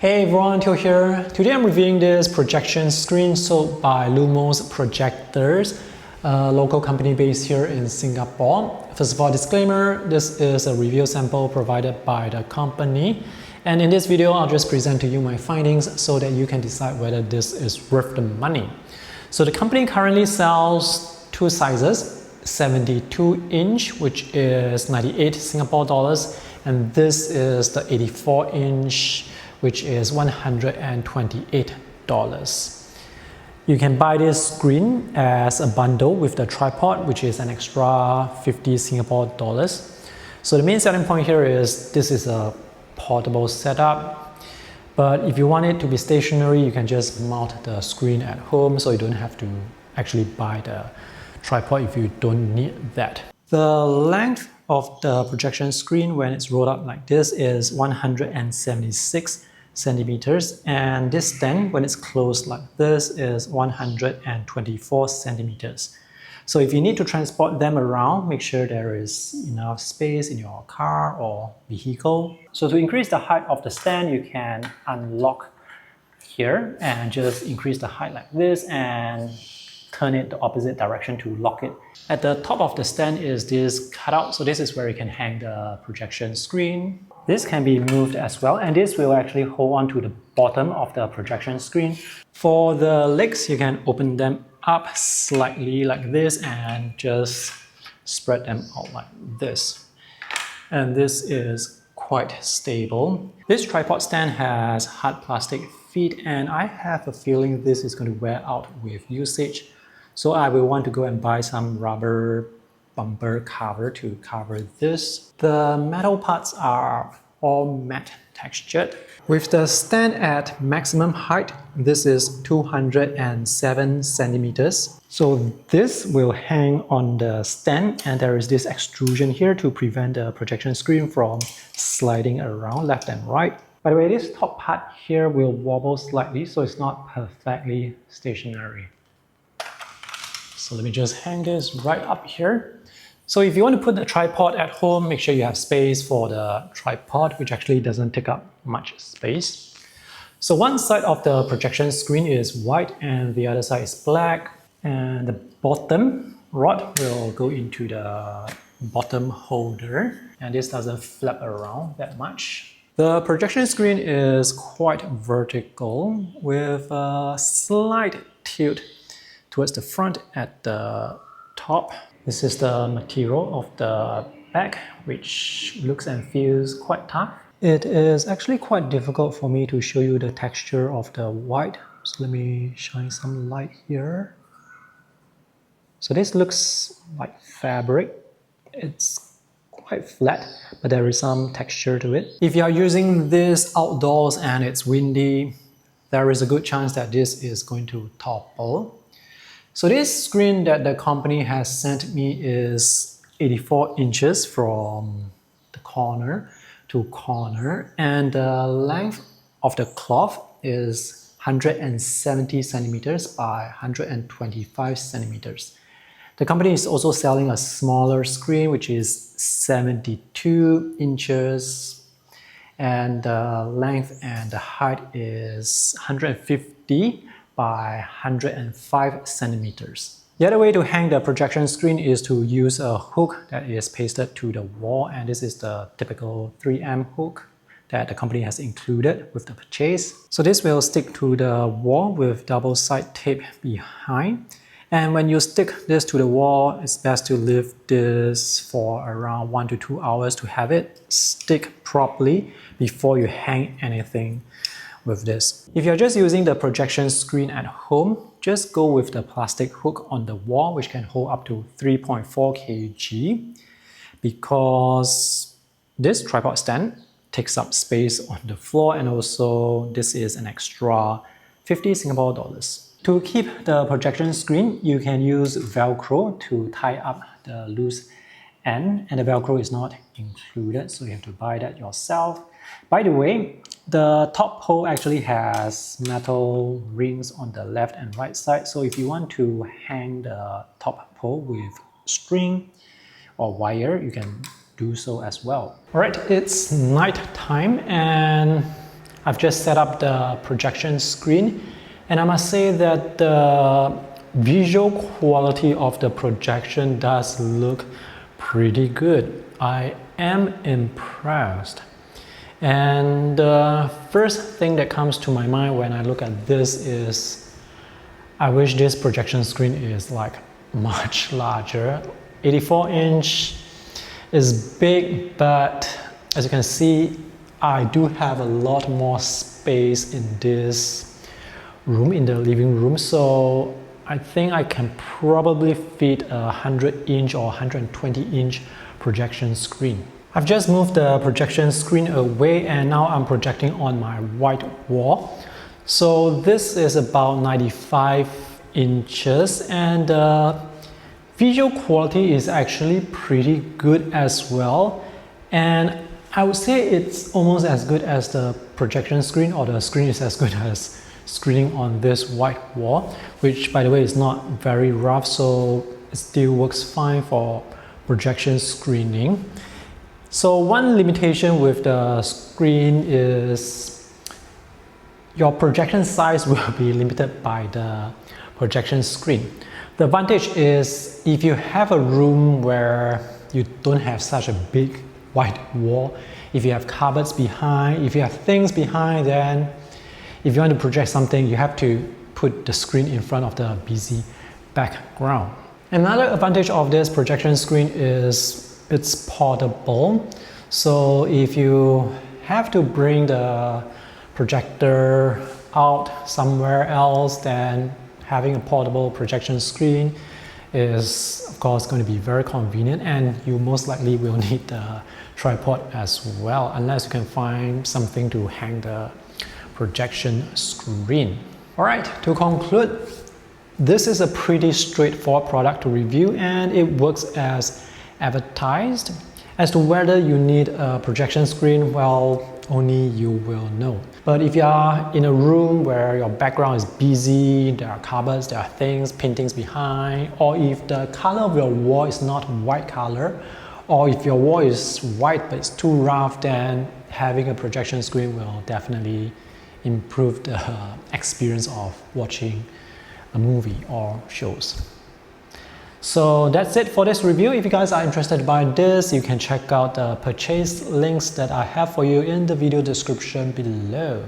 Hey everyone, Theo here. Today I'm reviewing this projection screen sold by LUMOS Projectors, a local company based here in Singapore. First of all, disclaimer, this is a review sample provided by the company. And in this video, I'll just present to you my findings so that you can decide whether this is worth the money. So the company currently sells two sizes, 72-inch, which is 98 Singapore dollars, and this is the 84-inch, which is $128. You can buy this screen as a bundle with the tripod, which is an extra 50 Singapore dollars. So the main selling point here is this is a portable setup, but if you want it to be stationary, you can just mount the screen at home, so you don't have to actually buy the tripod if you don't need that. The length of the projection screen when it's rolled up like this is 176 centimeters, and this stand when it's closed like this is 124 centimeters. So if you need to transport them around, make sure there is enough space in your car or vehicle. So to increase the height of the stand, you can unlock here and just increase the height like this and turn it the opposite direction to lock it. At the top of the stand is this cutout, so this is where you can hang the projection screen. This can be moved as well, and this will actually hold on to the bottom of the projection screen. For the legs, you can open them up slightly like this and just spread them out like this. And this is quite stable. This tripod stand has hard plastic feet, and I have a feeling this is going to wear out with usage. So I will want to go and buy some rubber bumper cover to cover this. The metal parts are all matte textured. With the stand at maximum height, this is 207 centimeters. So this will hang on the stand, and there is this extrusion here to prevent the projection screen from sliding around left and right. By the way, this top part here will wobble slightly, so it's not perfectly stationary. So let me just hang this right up here. So if you want to put the tripod at home, make sure you have space for the tripod, which actually doesn't take up much space. So one side of the projection screen is white and the other side is black. And the bottom rod will go into the bottom holder. And this doesn't flap around that much. The projection screen is quite vertical with a slight tilt towards the front at the top. This is the material of the back, which looks and feels quite tough. It is actually quite difficult for me to show you the texture of the white. So let me shine some light here. So this looks like fabric. It's quite flat, but there is some texture to it. If you are using this outdoors and it's windy, there is a good chance that this is going to topple. So this screen that the company has sent me is 84 inches from the corner to corner, and the length of the cloth is 170 centimeters by 125 centimeters. The company is also selling a smaller screen, which is 72 inches, and the length and the height is 150 by 105 centimeters. The other way to hang the projection screen is to use a hook that is pasted to the wall, and this is the typical 3M hook that the company has included with the purchase. So this will stick to the wall with double-side tape behind. And when you stick this to the wall, it's best to leave this for around 1 to 2 hours to have it stick properly before you hang anything with this. If you're just using the projection screen at home, just go with the plastic hook on the wall, which can hold up to 3.4 kg, because this tripod stand takes up space on the floor, and also this is an extra 50 Singapore dollars. To keep the projection screen, you can use Velcro to tie up the loose end, and the Velcro is not included, so you have to buy that yourself. By the way, the top pole actually has metal rings on the left and right side, so if you want to hang the top pole with string or wire, you can do so as well. Alright, it's night time and I've just set up the projection screen, and I must say that the visual quality of the projection does look pretty good. I am impressed. And the first thing that comes to my mind when I look at this is I wish this projection screen is like much larger. 84-inch is big, but as you can see, I do have a lot more space in this room, in the living room, so I think I can probably fit a 100-inch or 120-inch projection screen. I've just moved the projection screen away and now I'm projecting on my white wall. So this is about 95 inches and the visual quality is actually pretty good as well. And I would say it's almost as good as the projection screen, or the screen is as good as screening on this white wall, which by the way is not very rough, so it still works fine for projection screening. So one limitation with the screen is your projection size will be limited by the projection screen. The advantage is if you have a room where you don't have such a big white wall, if you have cupboards behind, if you have things behind, then if you want to project something, you have to put the screen in front of the busy background. Another advantage of this projection screen is it's portable. So if you have to bring the projector out somewhere else, then having a portable projection screen is of course going to be very convenient, and you most likely will need the tripod as well, unless you can find something to hang the projection screen. Alright, to conclude, this is a pretty straightforward product to review and it works as advertised. As to whether you need a projection screen, well, only you will know. But if you are in a room where your background is busy, there are cupboards, there are things, paintings behind, or if the color of your wall is not white color, or if your wall is white but it's too rough, then having a projection screen will definitely improve the experience of watching a movie or shows. So that's it for this review. If you guys are interested by this, you can check out the purchase links that I have for you in the video description below.